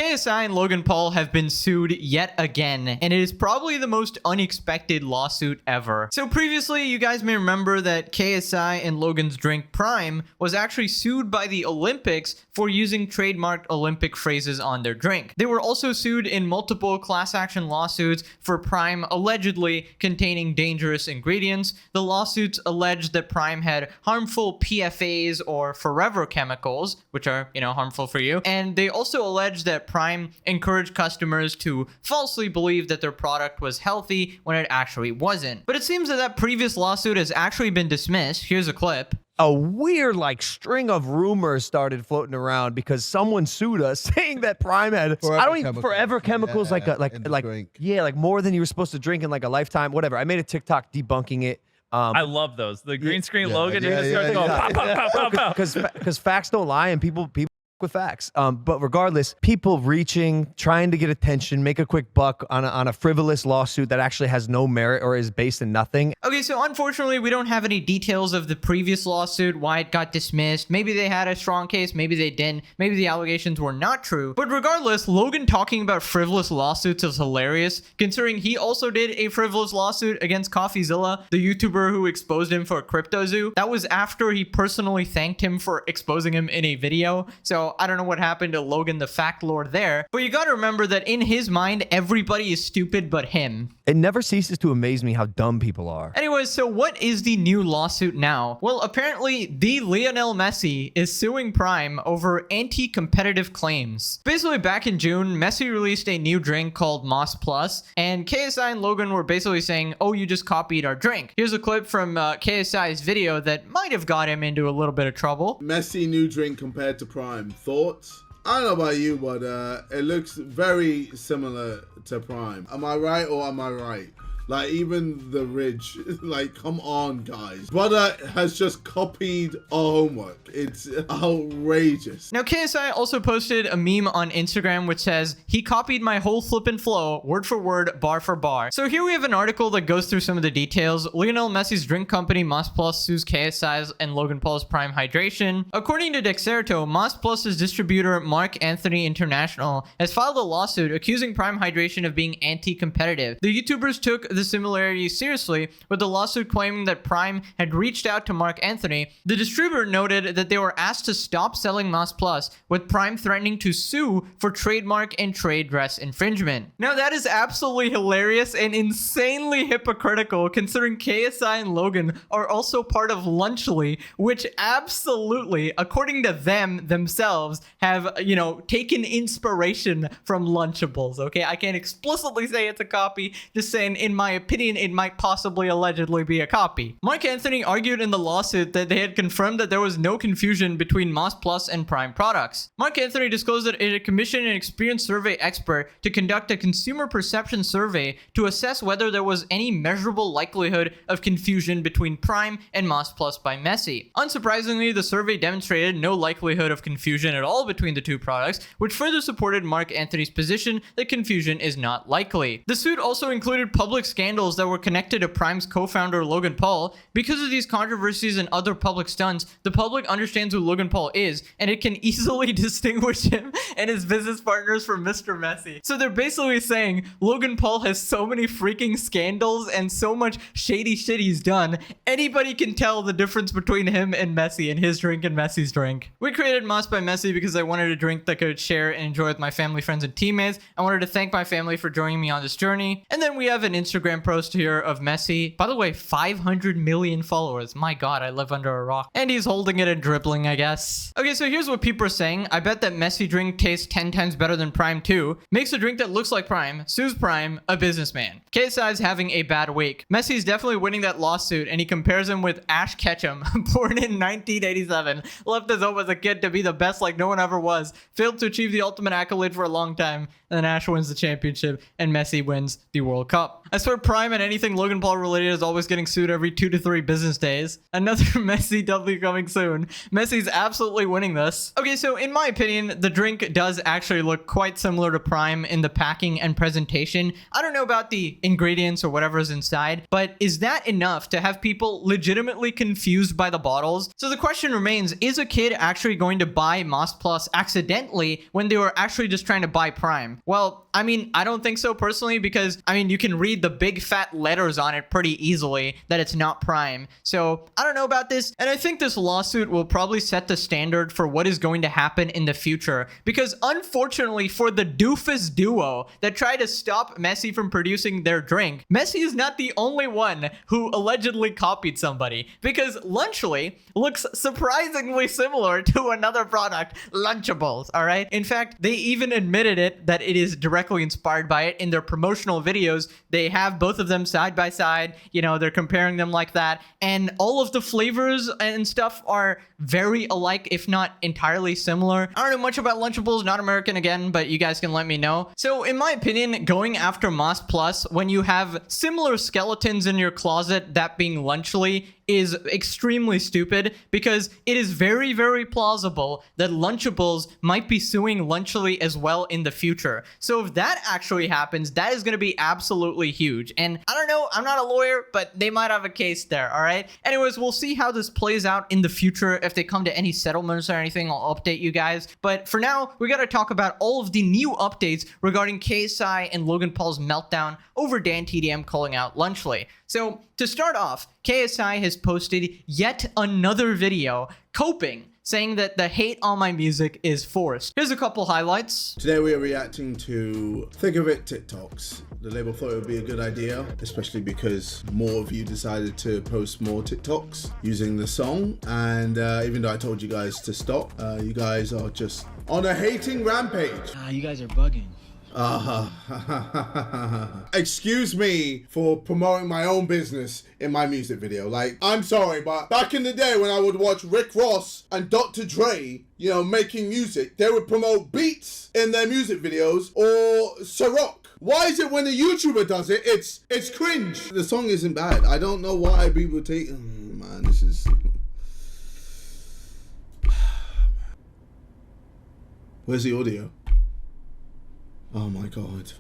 KSI and Logan Paul have been sued yet again, and it is probably the most unexpected lawsuit ever. So previously, you guys may remember that KSI and Logan's drink Prime was actually sued by the Olympics for using trademarked Olympic phrases on their drink. They were also sued in multiple class action lawsuits for Prime allegedly containing dangerous ingredients. The lawsuits alleged that Prime had harmful PFAs or forever chemicals, which are, harmful for you. And they also alleged that Prime encouraged customers to falsely believe that their product was healthy when it actually wasn't. But it seems that previous lawsuit has actually been dismissed. Here's a clip. A weird string of rumors started floating around because someone sued us saying that Prime had forever chemicals like more than you were supposed to drink in like a lifetime, whatever. I made a TikTok debunking it. I love those. The green screen Logan just starts going pop, pop, pop, pop. Because facts don't lie and people with facts. But regardless, people reaching, trying to get attention, make a quick buck on a frivolous lawsuit that actually has no merit or is based in nothing. Okay, so unfortunately, we don't have any details of the previous lawsuit, why it got dismissed. Maybe they had a strong case, maybe they didn't. Maybe the allegations were not true. But regardless, Logan talking about frivolous lawsuits is hilarious, considering he also did a frivolous lawsuit against CoffeeZilla, the YouTuber who exposed him for a crypto zoo. That was after he personally thanked him for exposing him in a video. So I don't know what happened to Logan, the fact lord there. But you gotta remember that in his mind, everybody is stupid but him. It never ceases to amaze me how dumb people are. Anyways, so what is the new lawsuit now? Well, apparently, the Lionel Messi is suing Prime over anti-competitive claims. Basically, back in June, Messi released a new drink called Moss Plus, and KSI and Logan were basically saying, oh, you just copied our drink. Here's a clip from KSI's video that might have got him into a little bit of trouble. Messi new drink compared to Prime. Thoughts? I don't know about you, but it looks very similar to Prime. Am I right or am I right? Like, even the Ridge, come on, guys. Brother has just copied our homework. It's outrageous. Now, KSI also posted a meme on Instagram which says, he copied my whole flippin' flow, word for word, bar for bar. So here we have an article that goes through some of the details. Lionel Messi's drink company, Moss Plus, sues KSI's and Logan Paul's Prime Hydration. According to Dexerto, Moss Plus's distributor, Mark Anthony International, has filed a lawsuit accusing Prime Hydration of being anti-competitive. The YouTubers took the similarities seriously, with the lawsuit claiming that Prime had reached out to Mark Anthony. The distributor noted that they were asked to stop selling Moss Plus, with Prime threatening to sue for trademark and trade dress infringement. Now that is absolutely hilarious and insanely hypocritical, considering KSI and Logan are also part of Lunchly, which absolutely, according to them themselves, have, taken inspiration from Lunchables, okay? I can't explicitly say it's a copy, just saying in my opinion, it might possibly allegedly be a copy. Mark Anthony argued in the lawsuit that they had confirmed that there was no confusion between Moss Plus and Prime products. Mark Anthony disclosed that it had commissioned an experienced survey expert to conduct a consumer perception survey to assess whether there was any measurable likelihood of confusion between Prime and Moss Plus by Messi. Unsurprisingly, the survey demonstrated no likelihood of confusion at all between the two products, which further supported Mark Anthony's position that confusion is not likely. The suit also included public scandals that were connected to Prime's co-founder Logan Paul. Because of these controversies and other public stunts, the public understands who Logan Paul is, and it can easily distinguish him and his business partners from Mr. Messi. So they're basically saying Logan Paul has so many freaking scandals and so much shady shit he's done, anybody can tell the difference between him and Messi and his drink and Messi's drink. We created Moss by Messi because I wanted a drink that I could share and enjoy with my family, friends, and teammates. I wanted to thank my family for joining me on this journey. And then we have an Instagram post here of Messi. By the way, 500 million followers. My God, I live under a rock. And he's holding it and dribbling, I guess. Okay, so here's what people are saying. I bet that Messi drink tastes 10 times better than Prime 2. Makes a drink that looks like Prime. Sues Prime, a businessman. KSI's having a bad week. Messi's definitely winning that lawsuit, and he compares him with Ash Ketchum, born in 1987. Left his hope as a kid to be the best like no one ever was. Failed to achieve the ultimate accolade for a long time. And then Ash wins the championship, and Messi wins the World Cup. I swear swear Prime and anything Logan Paul related is always getting sued every 2 to 3 business days. Another Messi W coming soon. Messi's absolutely winning this. Okay, so in my opinion, the drink does actually look quite similar to Prime in the packing and presentation. I don't know about the ingredients or whatever's inside, but is that enough to have people legitimately confused by the bottles? So the question remains, is a kid actually going to buy Moss Plus accidentally when they were actually just trying to buy Prime? Well, I mean, I don't think so personally, because I mean, you can read the big fat letters on it pretty easily that it's not Prime. So I don't know about this, and I think this lawsuit will probably set the standard for what is going to happen in the future, because unfortunately for the doofus duo that tried to stop Messi from producing their drink, Messi is not the only one who allegedly copied somebody, because Lunchly looks surprisingly similar to another product, Lunchables, all right? In fact, they even admitted it, that it is directly inspired by it in their promotional videos. They have both of them side by side, you know, they're comparing them like that, and all of the flavors and stuff are very alike, if not entirely similar. I don't know much about Lunchables, not American again, but you guys can let me know. So in my opinion, going after Moss Plus when you have similar skeletons in your closet, that being Lunchly, is extremely stupid, because it is very, very plausible that Lunchables might be suing Lunchly as well in the future. So if that actually happens, that is going to be absolutely huge. And I don't know, I'm not a lawyer, but they might have a case there, all right? Anyways, we'll see how this plays out in the future. If they come to any settlements or anything, I'll update you guys. But for now, we got to talk about all of the new updates regarding KSI and Logan Paul's meltdown over Dan TDM calling out Lunchly. So to start off, KSI has posted yet another video coping, saying that the hate on my music is forced. Here's a couple highlights. Today we are reacting to Think of It TikToks. The label thought it would be a good idea, especially because more of you decided to post more TikToks using the song. And even though I told you guys to stop, you guys are just on a hating rampage. You guys are bugging. Excuse me for promoting my own business in my music video. Like, I'm sorry, but back in the day when I would watch Rick Ross and Dr. Dre, you know, making music, they would promote beats in their music videos, or Ciroc. Why is it when a YouTuber does it, it's cringe? The song isn't bad. I don't know why people take... Oh, man, this is... Where's the audio? Oh my god.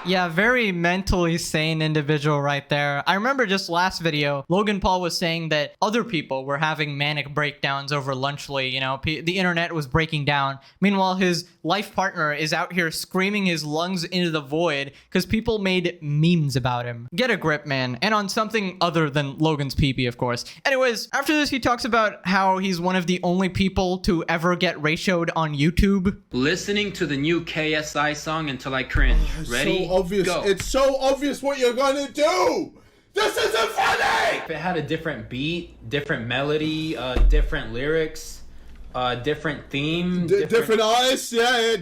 Yeah, very mentally sane individual right there. I remember just last video, Logan Paul was saying that other people were having manic breakdowns over Lunchly, you know, the internet was breaking down. Meanwhile, his life partner is out here screaming his lungs into the void because people made memes about him. Get a grip, man. And on something other than Logan's pee-pee, of course. Anyways, after this, he talks about how he's one of the only people to ever get ratioed on YouTube. Listening to the new KSI song until I cringe. Ready? So obvious. Go. It's so obvious what you're gonna do. This isn't funny. If it had a different beat, different melody, different lyrics, different theme, different artists, yeah.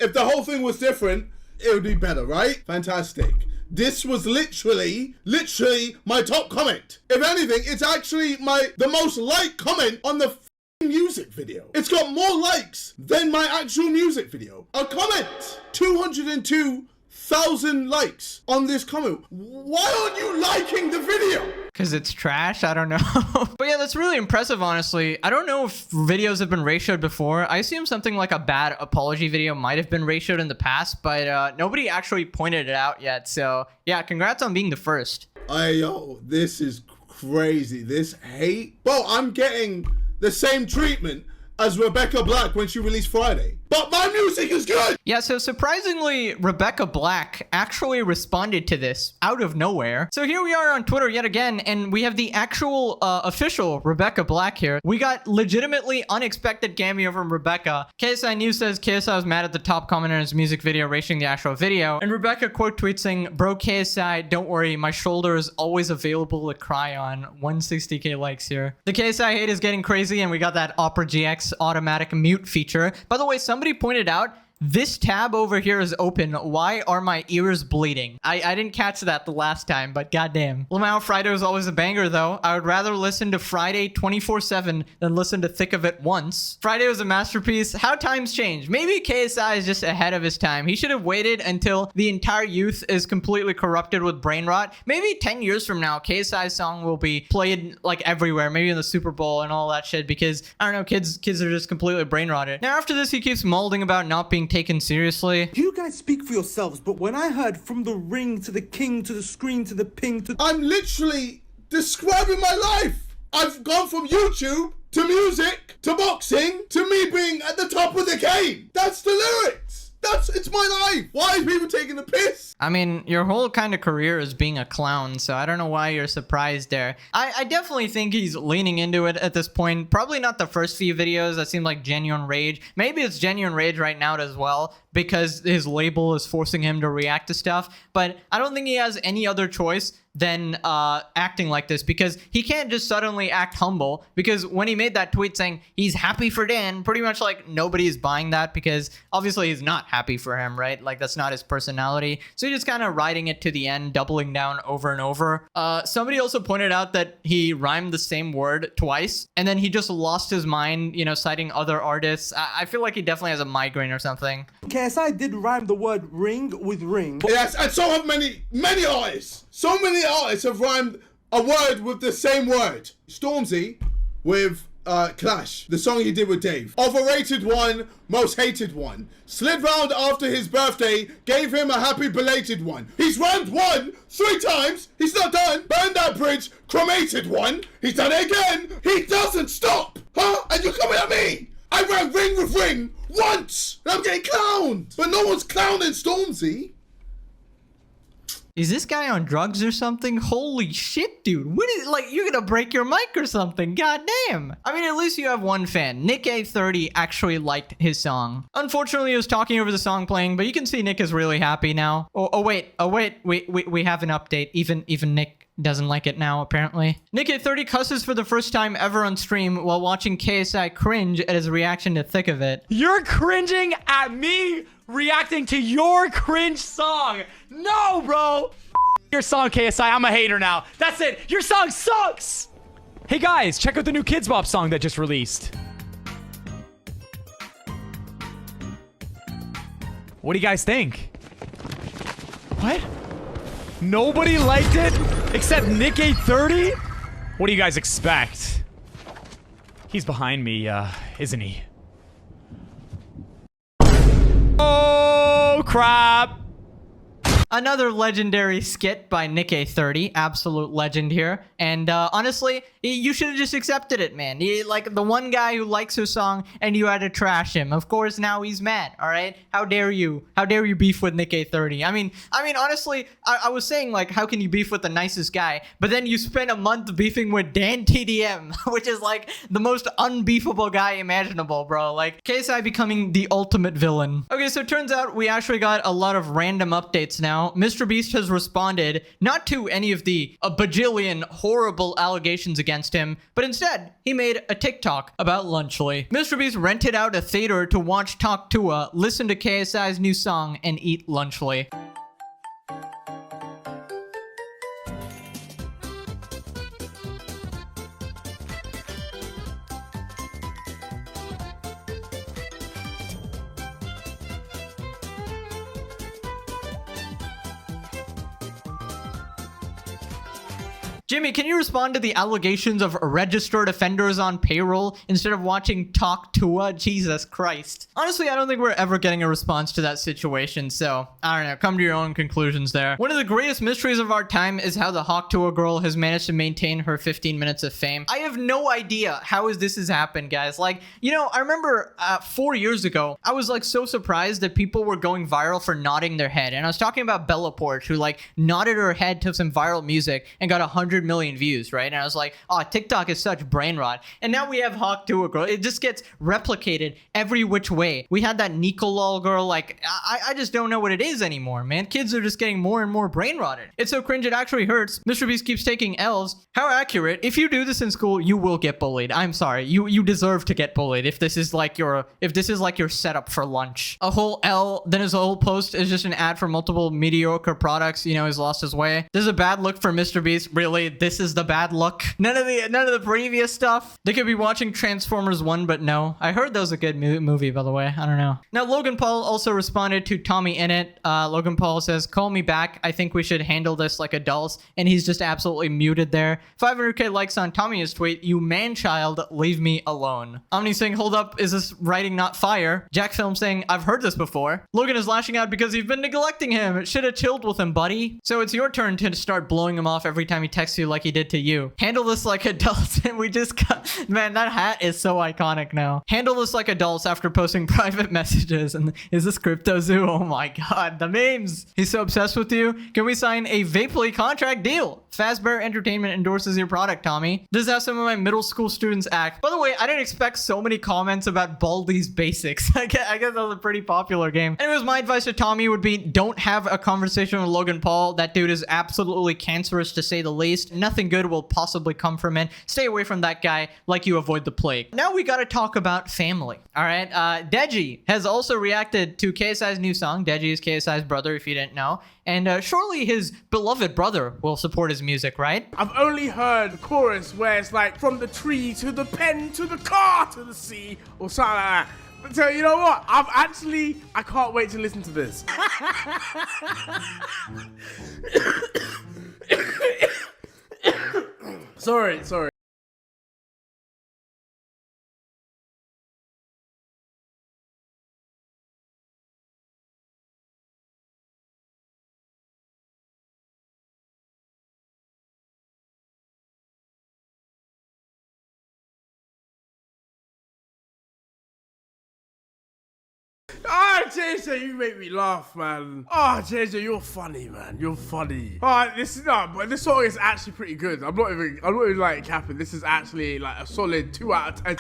If the whole thing was different, it would be better, right? Fantastic. This was literally my top comment. If anything, it's actually the most liked comment on the music video. It's got more likes than my actual music video. A comment. 202,000 likes on this comment. Why aren't you liking the video? Because it's trash? I don't know. But yeah, that's really impressive, honestly. I don't know if videos have been ratioed before. I assume something like a bad apology video might have been ratioed in the past, but nobody actually pointed it out yet. So yeah, congrats on being the first. Yo, this is crazy. This hate. Bro, I'm getting the same treatment as Rebecca Black when she released Friday. But my music is good! Yeah, so surprisingly, Rebecca Black actually responded to this out of nowhere. So here we are on Twitter yet again, and we have the actual official Rebecca Black here. We got legitimately unexpected cameo from Rebecca. KSI News says KSI was mad at the top comment in his music video, ratioing the actual video. And Rebecca quote tweets saying, "Bro, KSI, don't worry, my shoulder is always available to cry on." 160k likes here. The KSI hate is getting crazy, and we got that Opera GX automatic mute feature. By the way, somebody pointed out This tab over here is open. Why are my ears bleeding? I didn't catch that the last time, but goddamn. Lamau Friday was always a banger though. I would rather listen to Friday 24/7 than listen to Thick of It once. Friday was a masterpiece. How times change. Maybe KSI is just ahead of his time. He should have waited until the entire youth is completely corrupted with brain rot. Maybe 10 years from now, KSI's song will be played like everywhere, maybe in the Super Bowl and all that shit, because I don't know, kids are just completely brain rotted. Now after this, he keeps molding about not being taken seriously. You guys speak for yourselves, but when I heard from the ring to the king to the screen to the ping to... I'm literally describing my life. I've gone from YouTube to music to boxing to me being at the top of the game. That's the lyrics. It's my life. Why are people taking the piss? I mean, your whole kind of career is being a clown, so I don't know why you're surprised there. I definitely think he's leaning into it at this point. Probably not the first few videos that seemed like genuine rage. Maybe it's genuine rage right now as well, because his label is forcing him to react to stuff. But I don't think he has any other choice than acting like this, because he can't just suddenly act humble, because when he made that tweet saying he's happy for Dan, pretty much like nobody's buying that, because obviously he's not happy for him, right? Like that's not his personality. So he's just kind of riding it to the end, doubling down over and over. Somebody also pointed out that he rhymed the same word twice, and then he just lost his mind, you know, citing other artists. I feel like he definitely has a migraine or something. KSI did rhyme the word ring with ring. Yes, and so have many artists. So many artists have rhymed a word with the same word. Stormzy with Clash, the song he did with Dave. Overrated one, most hated one. Slid round after his birthday, gave him a happy belated one. He's rhymed one 3 times, he's not done. Burned that bridge, cremated one. He's done it again. He doesn't stop. Huh? And you're coming at me. I ran ring with ring once, and I'm getting clowned. But no one's clowning Stormzy. Is this guy on drugs or something? Holy shit, dude. What is, like, you're gonna break your mic or something. God damn. I mean, at least you have one fan. Nick A30 actually liked his song. Unfortunately, he was talking over the song playing, but you can see Nick is really happy now. Oh wait. We have an update. Even Nick doesn't like it now, apparently. Nick A30 cusses for the first time ever on stream while watching KSI cringe at his reaction to Thick of It. You're cringing at me reacting to your cringe song. No, bro. Your song, KSI. I'm a hater now. That's it. Your song sucks. Hey, guys, check out the new Kids Bop song that just released. What do you guys think? What? Nobody liked it except Nick A30? What do you guys expect? He's behind me, isn't he? Oh, crap. Another legendary skit by Nick A30, absolute legend here. And honestly, you should have just accepted it, man. Like the one guy who likes your song and you had to trash him. Of course, now he's mad, all right? How dare you? How dare you beef with Nick A30? I mean, honestly, I was saying, like, how can you beef with the nicest guy? But then you spent a month beefing with Dan TDM, which is like the most unbeefable guy imaginable, bro. Like, KSI becoming the ultimate villain. Okay, so it turns out we actually got a lot of random updates now. MrBeast has responded not to any of the bajillion horrible allegations against him, but instead he made a TikTok about Lunchly. MrBeast rented out a theater to watch Talk Tuah, listen to KSI's new song, and eat Lunchly. Jimmy, can you respond to the allegations of registered offenders on payroll instead of watching Talk Tuah? Jesus Christ. Honestly, I don't think we're ever getting a response to that situation, so I don't know. Come to your own conclusions there. One of the greatest mysteries of our time is how the Hawk Tuah girl has managed to maintain her 15 minutes of fame. I have no idea how this has happened, guys. Like, you know, I remember 4 years ago, I was like so surprised that people were going viral for nodding their head. And I was talking about Bella Porch, who like nodded her head to some viral music and got 100 100 million views, right? And I was like, oh, TikTok is such brain rot. And now we have Hawk Tuah girl. It just gets replicated every which way. We had that Nicolol girl. Like, I just don't know what it is anymore, man. Kids are just getting more and more brain rotted. It's so cringe it actually hurts. MrBeast keeps taking L's. How accurate. If you do this in school, you will get bullied. I'm sorry. You deserve to get bullied if this is like your setup for lunch. A whole L, then his whole post is just an ad for multiple mediocre products. You know, he's lost his way. This is a bad look for MrBeast. Really, this is the bad look. None of the previous stuff. They could be watching Transformers 1, but no. I heard that was a good movie, by the way. I don't know. Now, Logan Paul also responded to TommyInnit. Logan Paul says, call me back. I think we should handle this like adults. And he's just absolutely muted there. 500k likes on Tommy's tweet. You man-child, leave me alone. Omni saying, hold up, is this writing not fire? Jack Film saying, I've heard this before. Logan is lashing out because you've been neglecting him. Should have chilled with him, buddy. So it's your turn to start blowing him off every time he texts you like he did to you. Handle this like adults. And we just got... Man, that hat is so iconic now. Handle this like adults after posting private messages. And is this Crypto Zoo? Oh my god, the memes. He's so obsessed with you. Can we sign a Vapely contract deal? Fazbear Entertainment endorses your product, Tommy. This is how some of my middle school students act. By the way, I didn't expect so many comments about Baldi's Basics. I guess that was a pretty popular game. Anyways, my advice to Tommy would be don't have a conversation with Logan Paul. That dude is absolutely cancerous to say the least. Nothing good will possibly come from it. Stay away from that guy like you avoid the plague. Now we gotta talk about family. All right, Deji has also reacted to KSI's new song. Deji is KSI's brother, if you didn't know. And surely his beloved brother will support his music, right? I've only heard the chorus where it's like, from the tree to the pen to the car to the sea, or something like that. But so, you know what? I can't wait to listen to this. Sorry. Oh, JJ, you make me laugh, man. Oh, JJ, you're funny, man. You're funny. Oh, but this song is actually pretty good. I'm not even like capping. This is actually like a solid 2 out of 10.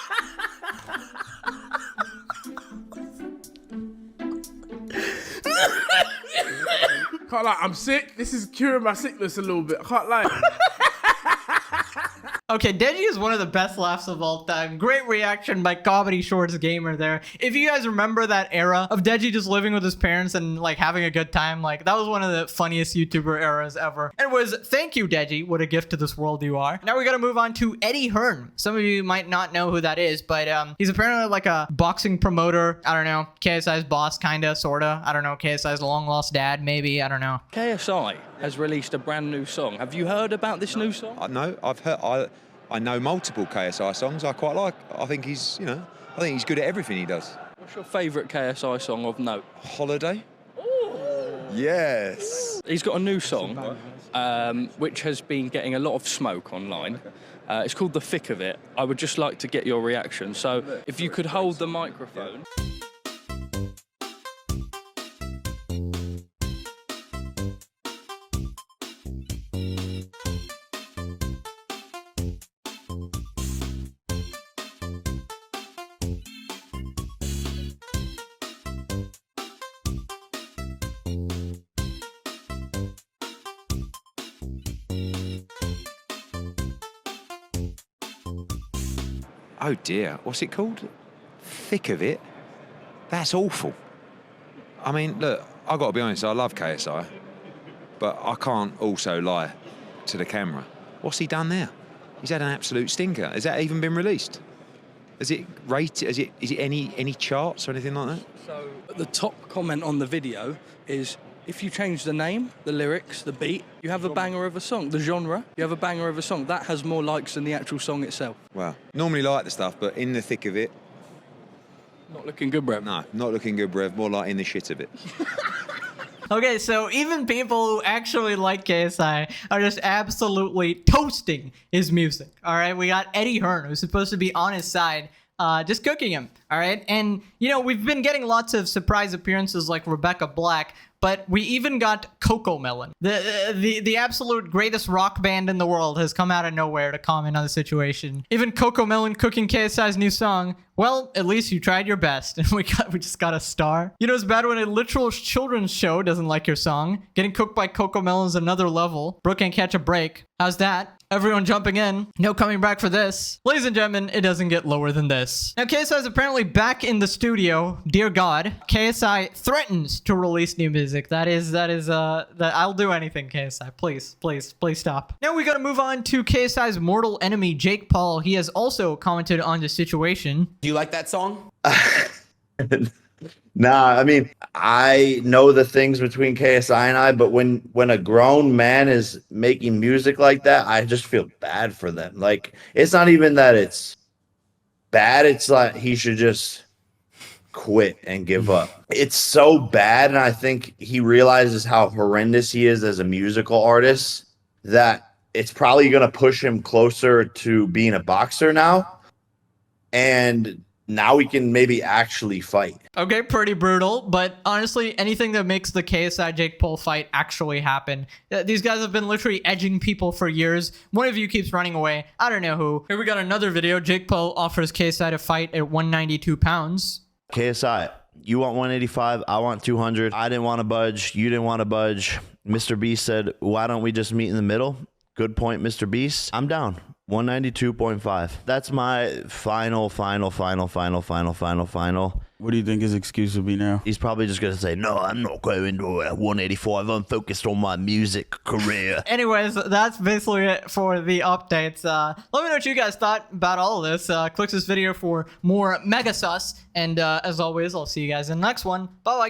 Can't lie, I'm sick. This is curing my sickness a little bit. I can't lie. Okay, Deji is one of the best laughs of all time. Great reaction by Comedy Shorts Gamer there. If you guys remember that era of Deji just living with his parents and like having a good time, like that was one of the funniest YouTuber eras ever. Anyways, thank you, Deji. What a gift to this world you are. Now we gotta move on to Eddie Hearn. Some of you might not know who that is, but he's apparently like a boxing promoter. I don't know, KSI's boss, kinda, sorta. I don't know, KSI's long lost dad, maybe. I don't know. KSI has released a brand new song. Have you heard about this new song? No, I've heard. I know multiple KSI songs. I quite like. I think he's, I think he's good at everything he does. What's your favourite KSI song of note? Holiday. Yes. He's got a new song, which has been getting a lot of smoke online. It's called The Thick of It. I would just like to get your reaction. So if you could hold the microphone. Oh dear, what's it called? Thick of It? That's awful. I mean, look, I've got to be honest, I love KSI, but I can't also lie to the camera. What's he done there? He's had an absolute stinker. Has that even been released? Is it rated? Is it any charts or anything like that? So the top comment on the video is, if you change the name, the lyrics, the beat, you have a banger of a song. The genre, you have a banger of a song. That has more likes than the actual song itself. Wow. Normally like the stuff, but in the thick of it... Not looking good, bruv. No, not looking good, bruv. More like in the shit of it. Okay, so even people who actually like KSI are just absolutely toasting his music. All right, we got Eddie Hearn, who's supposed to be on his side, just cooking him. All right. And, you know, we've been getting lots of surprise appearances like Rebecca Black, but we even got Coco Melon. The absolute greatest rock band in the world has come out of nowhere to comment on the situation. Even Coco Melon cooking KSI's new song. Well, at least you tried your best, and we just got a star. You know, it's bad when a literal children's show doesn't like your song. Getting cooked by Coco Melon is another level. Bro can't catch a break. How's that? Everyone jumping in. No coming back for this. Ladies and gentlemen, it doesn't get lower than this. Now, KSI is apparently back in the studio. Dear God, KSI threatens to release new music. That I'll do anything, KSI. Please stop. Now we gotta move on to KSI's mortal enemy, Jake Paul. He has also commented on the situation. Do you like that song? Nah, I mean, I know the things between KSI and I, but when a grown man is making music like that, I just feel bad for them. Like, it's not even that it's bad, it's like he should just quit and give up. It's so bad, and I think he realizes how horrendous he is as a musical artist that it's probably going to push him closer to being a boxer now. And now we can maybe actually fight. Okay, pretty brutal, but honestly, anything that makes the KSI Jake Paul fight actually happen. These guys have been literally edging people for years. One of you keeps running away. I don't know who. Here we got another video. Jake Paul offers KSI to fight at 192 pounds. KSI, you want 185, I want 200. I didn't want to budge, you didn't want to budge. MrBeast said, why don't we just meet in the middle? Good point, MrBeast. I'm down. 192.5. That's my final. What do you think his excuse will be now? He's probably just going to say, no, I'm not going to 185. I'm focused on my music career. Anyways, that's basically it for the updates. Let me know what you guys thought about all of this. Click this video for more mega sus. And as always, I'll see you guys in the next one. Bye-bye.